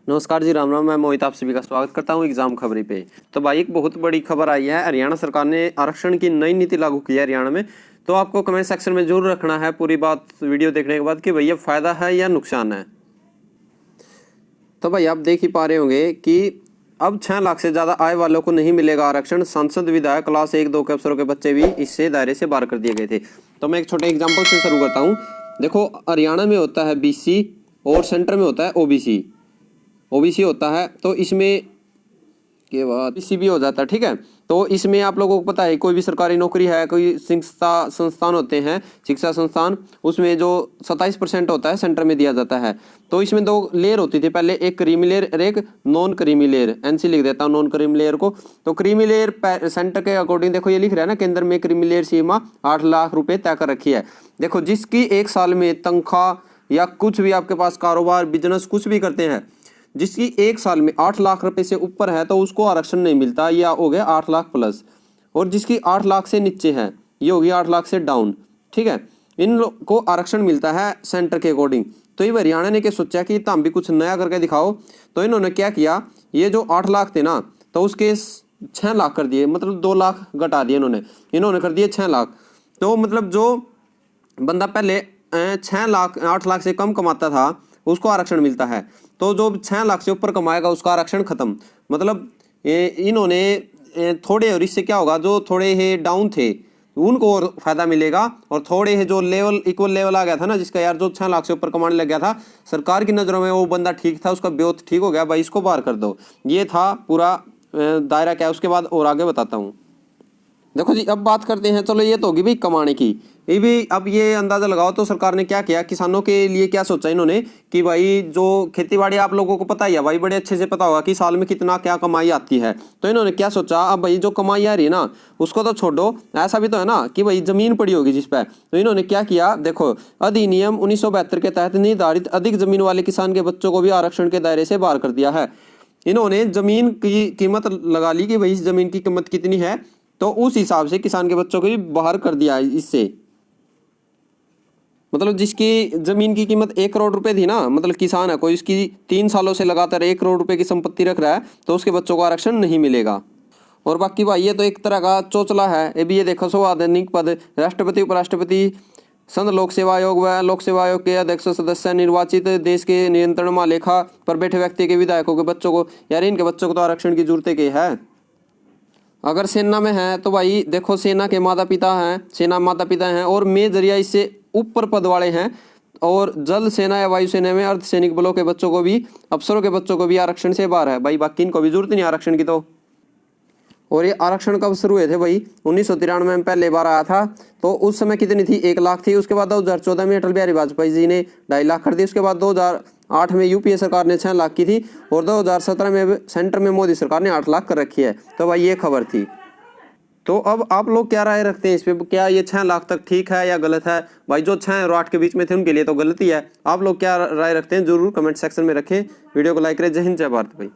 नमस्कार जी, राम राम। मैं मोहित आप सभी का स्वागत करता हूं एग्जाम खबरी पे। तो भाई एक बहुत बड़ी खबर आई है। हरियाणा सरकार ने आरक्षण की नई नीति लागू की है हरियाणा में। तो आपको कमेंट सेक्शन में जरूर रखना है पूरी बात वीडियो देखने के बाद कि भैया फायदा है या नुकसान है। तो भाई आप देख ही पा रहे होंगे कि अब 6 लाख से ज्यादा आय वालों को नहीं मिलेगा आरक्षण। सांसद विधायक क्लास 1-2 के अफसरों के बच्चे भी इससे दायरे से बाहर कर दिए गए थे। तो मैं एक छोटे एग्जाम्पल से शुरू करता हूँ। देखो, हरियाणा में होता है BC और सेंटर में होता है ओबीसी होता है। तो इसमें के बाद BC भी हो जाता है, ठीक है। तो इसमें आप लोगों को पता है कोई भी सरकारी नौकरी है, कोई संस्थान होते हैं, शिक्षा संस्थान, उसमें जो 27% होता है सेंटर में दिया जाता है। तो इसमें 2 लेयर होती थी पहले, एक क्रीमी लेयर और एक नॉन क्रीमी लेयर। NC लिख देता हूँ नॉन क्रीमी लेयर को। तो क्रीमी लेयर सेंटर के अकॉर्डिंग देखो ये लिख रहा है ना, केंद्र में क्रीमी लेयर सीमा 8 लाख रुपए तय कर रखी है। देखो, जिसकी 1 साल में तनख्वाह या कुछ भी आपके पास कारोबार बिजनेस कुछ भी करते हैं, जिसकी 1 साल में 8 लाख रुपए से ऊपर है तो उसको आरक्षण नहीं मिलता। या हो गया 8 लाख प्लस। और जिसकी 8 लाख से नीचे है ये होगी 8 लाख से डाउन, ठीक है। इन लोग को आरक्षण मिलता है सेंटर के अकॉर्डिंग। तो ये हरियाणा ने क्या सोचा कि तुम भी कुछ नया करके दिखाओ। तो इन्होंने क्या किया, ये जो 8 लाख थे ना, तो उसके 6 लाख कर दिए, मतलब 2 लाख घटा दिए इन्होंने कर दिए 6 लाख। तो मतलब जो बंदा पहले 8 लाख से कम कमाता था उसको आरक्षण मिलता है। तो जो 6 लाख से ऊपर कमाएगा उसका आरक्षण खत्म। मतलब इन्होंने थोड़े, और इससे क्या होगा, जो थोड़े ही डाउन थे उनको और फायदा मिलेगा, और थोड़े ही जो लेवल इक्वल लेवल आ गया था ना, जिसका यार जो 6 लाख से ऊपर कमाने लग गया था, सरकार की नज़रों में वो बंदा ठीक था, उसका ब्योत ठीक हो गया, भाई इसको बाहर कर दो। ये था पूरा दायरा। क्या उसके बाद और आगे बताता हूँ। देखो जी, अब बात करते हैं, चलो ये तो होगी भाई कमाने की। ये भी अब ये अंदाजा लगाओ तो सरकार ने क्या किया, किसानों के लिए क्या सोचा इन्होंने कि भाई जो खेती बाड़ी आप लोगों को पता ही है भाई, बड़े अच्छे से पता होगा कि साल में कितना क्या कमाई आती है। तो इन्होंने क्या सोचा, अब भाई जो कमाई आ रही है ना उसको तो छोड़ो, ऐसा भी तो है ना कि भाई जमीन पड़ी होगी जिस पर। तो इन्होंने क्या किया, देखो, अधिनियम 1972 के तहत निर्धारित अधिक जमीन वाले किसान के बच्चों को भी आरक्षण के दायरे से बाहर कर दिया है। इन्होंने जमीन की कीमत लगा ली कि भाई इस जमीन की कीमत कितनी है, तो उस हिसाब से किसान के बच्चों को भी बाहर कर दिया इससे। मतलब जिसकी जमीन की कीमत 1 करोड़ रुपए थी ना, मतलब किसान है कोई, इसकी 3 सालों से लगातार 1 करोड़ रुपए की संपत्ति रख रहा है, तो उसके बच्चों को आरक्षण नहीं मिलेगा। और बाकी भाई ये तो एक तरह का चोचला है। ये भी ये देखो, संवैधानिक पद राष्ट्रपति, उपराष्ट्रपति, संघ लोक सेवा आयोग व लोक सेवा आयोग के अध्यक्ष सदस्य, निर्वाचित देश के नियंत्रण मालेखा पर बैठे व्यक्ति के विधायकों के बच्चों को, यार इनके बच्चों को तो आरक्षण की जरूरत है। अगर सेना में है तो भाई देखो, सेना के माता पिता हैं और मेजरिया इससे ऊपर पद वाले हैं। और जल सेना या वायुसेना में अर्धसैनिक बलों के बच्चों को भी, अफसरों के बच्चों को भी आरक्षण से बाहर है भाई। बाकी इनको भी जरूरत नहीं आरक्षण की। तो और ये आरक्षण कब शुरू हुए थे भाई, 1993 में पहले बार आया था। तो उस समय कितनी थी, 1 लाख थी। उसके बाद 2014 में अटल बिहारी वाजपेयी जी ने 2.5 लाख कर दी। उसके बाद 2008 में UPA सरकार ने 6 लाख की थी, और 2017 में सेंटर में मोदी सरकार ने 8 लाख कर रखी है। तो भाई ये खबर थी। तो अब आप लोग क्या राय रखते हैं इस पे, क्या ये 6 लाख तक ठीक है या गलत है? भाई जो 6 और 8 के बीच में थे उनके लिए तो गलत ही है। आप लोग क्या राय रखते हैं जरूर कमेंट सेक्शन में रखें। वीडियो को लाइक करें। जय हिंद, जय भारत भाई।